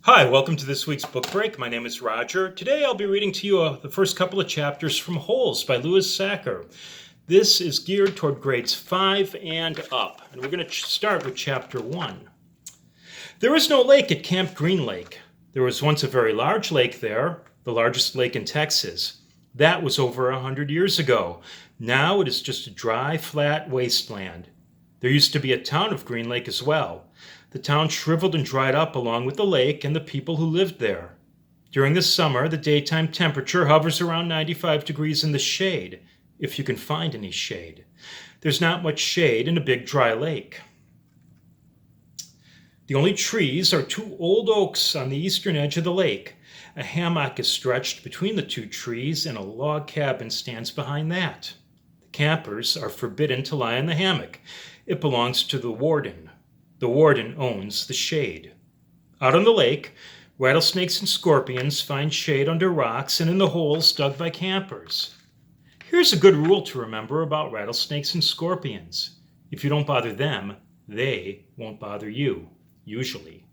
Hi, welcome to this week's book break. My name is Roger. Today I'll be reading to you the first couple of chapters from Holes by Louis Sachar. This is geared toward grades 5 and up, and we're going to start with chapter 1. There is no lake at Camp Green Lake. There was once a very large lake there, the largest lake in Texas. That was over 100 years ago. Now it is just a dry, flat wasteland. There used to be a town of Green Lake as well. The town shriveled and dried up along with the lake and the people who lived there. During the summer, the daytime temperature hovers around 95 degrees in the shade, if you can find any shade. There's not much shade in a big dry lake. The only trees are two old oaks on the eastern edge of the lake. A hammock is stretched between the two trees, and a log cabin stands behind that. The campers are forbidden to lie in the hammock. It belongs to the warden. The warden owns the shade. Out on the lake, rattlesnakes and scorpions find shade under rocks and in the holes dug by campers. Here's a good rule to remember about rattlesnakes and scorpions. If you don't bother them, they won't bother you, usually.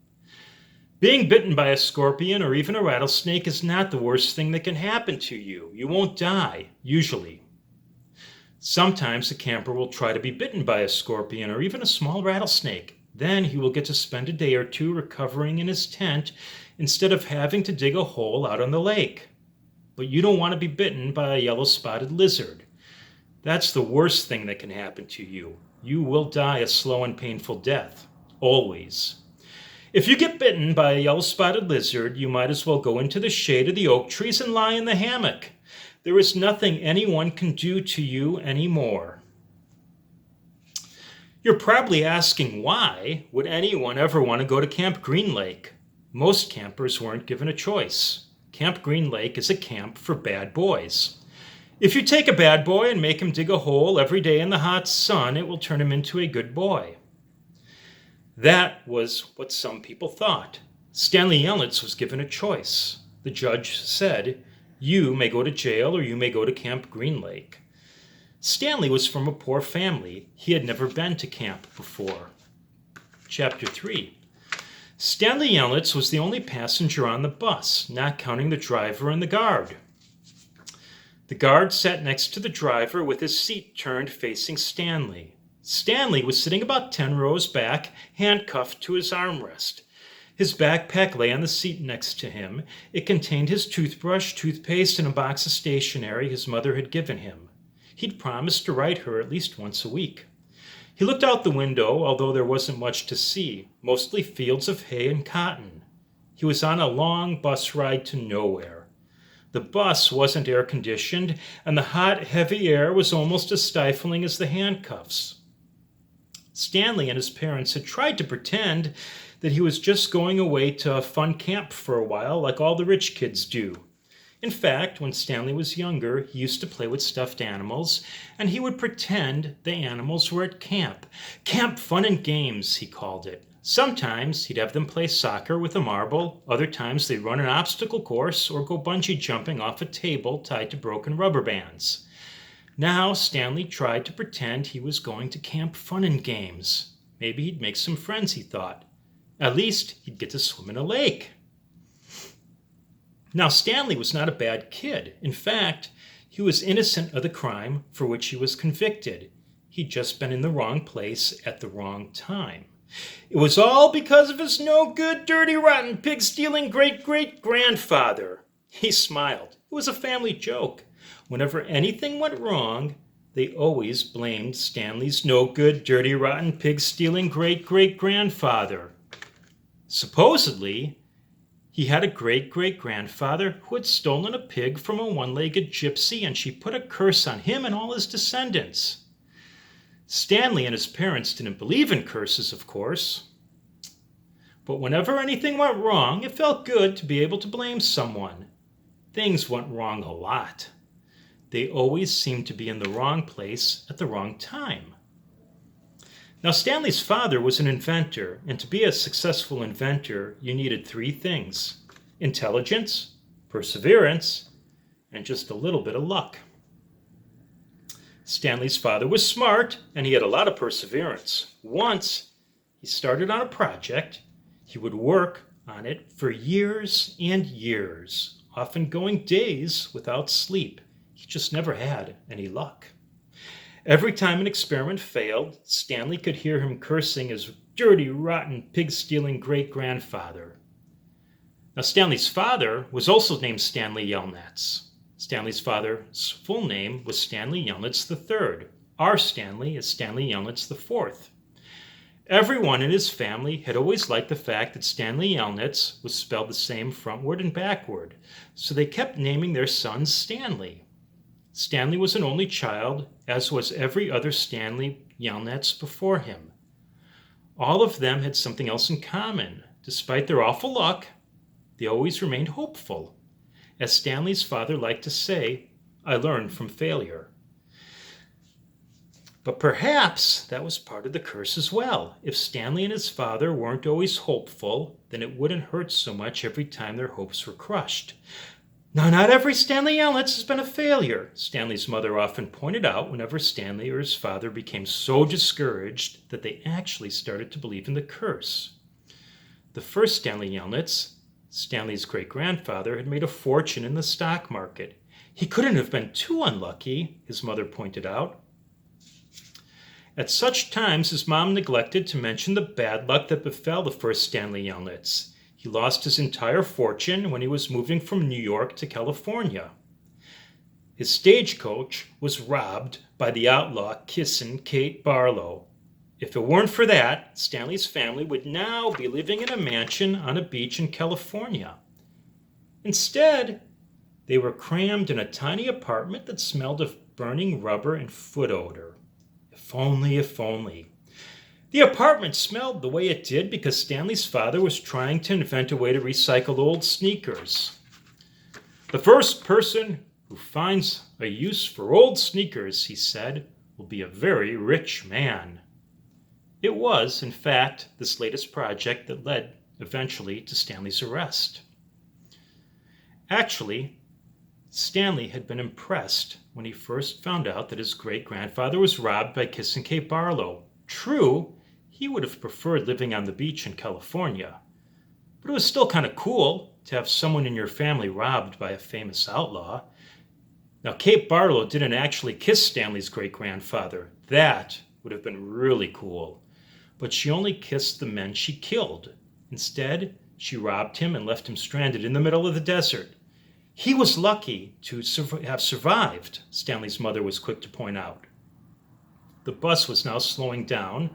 Being bitten by a scorpion or even a rattlesnake is not the worst thing that can happen to you. You won't die, usually. Sometimes a camper will try to be bitten by a scorpion or even a small rattlesnake. Then he will get to spend a day or two recovering in his tent instead of having to dig a hole out on the lake. But you don't want to be bitten by a yellow-spotted lizard. That's the worst thing that can happen to you. You will die a slow and painful death, always. If you get bitten by a yellow-spotted lizard, you might as well go into the shade of the oak trees and lie in the hammock. There is nothing anyone can do to you anymore. You're probably asking, why would anyone ever want to go to Camp Green Lake? Most campers weren't given a choice. Camp Green Lake is a camp for bad boys. If you take a bad boy and make him dig a hole every day in the hot sun, it will turn him into a good boy. That was what some people thought. Stanley Yelnats was given a choice. The judge said, you may go to jail or you may go to Camp Green Lake. Stanley was from a poor family. He had never been to camp before. Chapter 3. Stanley Yelnats was the only passenger on the bus, not counting the driver and the guard. The guard sat next to the driver with his seat turned facing Stanley. Stanley was sitting about 10 rows back, handcuffed to his armrest. His backpack lay on the seat next to him. It contained his toothbrush, toothpaste, and a box of stationery his mother had given him. He'd promised to write her at least once a week. He looked out the window, although there wasn't much to see, mostly fields of hay and cotton. He was on a long bus ride to nowhere. The bus wasn't air-conditioned, and the hot, heavy air was almost as stifling as the handcuffs. Stanley and his parents had tried to pretend that he was just going away to a fun camp for a while, like all the rich kids do. In fact, when Stanley was younger, he used to play with stuffed animals, and he would pretend the animals were at camp. Camp Fun and Games, he called it. Sometimes he'd have them play soccer with a marble. Other times they'd run an obstacle course or go bungee jumping off a table tied to broken rubber bands. Now Stanley tried to pretend he was going to Camp Fun and Games. Maybe he'd make some friends, he thought. At least he'd get to swim in a lake. Now Stanley was not a bad kid. In fact, he was innocent of the crime for which he was convicted. He'd just been in the wrong place at the wrong time. It was all because of his no-good, dirty, rotten, pig-stealing great-great-grandfather. He smiled. It was a family joke. Whenever anything went wrong, they always blamed Stanley's no-good, dirty, rotten, pig-stealing great-great-grandfather. Supposedly, he had a great-great-grandfather who had stolen a pig from a one-legged gypsy, and she put a curse on him and all his descendants. Stanley and his parents didn't believe in curses, of course. But whenever anything went wrong, it felt good to be able to blame someone. Things went wrong a lot. They always seemed to be in the wrong place at the wrong time. Now, Stanley's father was an inventor, and to be a successful inventor, you needed 3 things: intelligence, perseverance, and just a little bit of luck. Stanley's father was smart, and he had a lot of perseverance. Once, he started on a project. He would work on it for years and years, often going days without sleep. He just never had any luck. Every time an experiment failed, Stanley could hear him cursing his dirty, rotten, pig-stealing great-grandfather. Now, Stanley's father was also named Stanley Yelnats. Stanley's father's full name was Stanley Yelnats III. Our Stanley is Stanley Yelnats IV. Everyone in his family had always liked the fact that Stanley Yelnats was spelled the same frontward and backward, so they kept naming their son Stanley. Stanley was an only child, as was every other Stanley Yelnats before him. All of them had something else in common. Despite their awful luck, they always remained hopeful. As Stanley's father liked to say, "I learned from failure." But perhaps that was part of the curse as well. If Stanley and his father weren't always hopeful, then it wouldn't hurt so much every time their hopes were crushed. Now, not every Stanley Yelnats has been a failure, Stanley's mother often pointed out whenever Stanley or his father became so discouraged that they actually started to believe in the curse. The first Stanley Yelnats, Stanley's great-grandfather, had made a fortune in the stock market. He couldn't have been too unlucky, his mother pointed out. At such times, his mom neglected to mention the bad luck that befell the first Stanley Yelnats. He lost his entire fortune when he was moving from New York to California. His stagecoach was robbed by the outlaw Kissin' Kate Barlow. If it weren't for that, Stanley's family would now be living in a mansion on a beach in California. Instead, they were crammed in a tiny apartment that smelled of burning rubber and foot odor. If only, if only. The apartment smelled the way it did because Stanley's father was trying to invent a way to recycle old sneakers. "The first person who finds a use for old sneakers," he said, "will be a very rich man." It was, in fact, this latest project that led eventually to Stanley's arrest. Actually, Stanley had been impressed when he first found out that his great-grandfather was robbed by Kissin' Kate Barlow. True, he would have preferred living on the beach in California, but it was still kind of cool to have someone in your family robbed by a famous outlaw. Now, Kate Barlow didn't actually kiss Stanley's great-grandfather. That would have been really cool. But she only kissed the men she killed. Instead, she robbed him and left him stranded in the middle of the desert. He was lucky to have survived, Stanley's mother was quick to point out. The bus was now slowing down.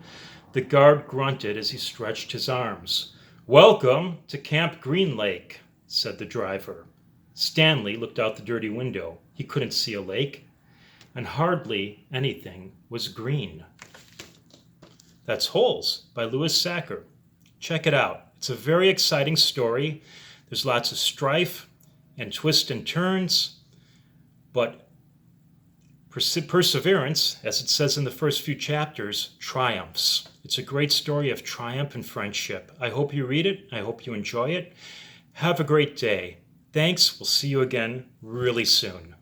The guard grunted as he stretched his arms. "Welcome to Camp Green Lake," said the driver. Stanley looked out the dirty window. He couldn't see a lake, and hardly anything was green. That's Holes by Louis Sachar. Check it out. It's a very exciting story. There's lots of strife and twists and turns, but perseverance, as it says in the first few chapters, triumphs. It's a great story of triumph and friendship. I hope you read it. I hope you enjoy it. Have a great day. Thanks. We'll see you again really soon.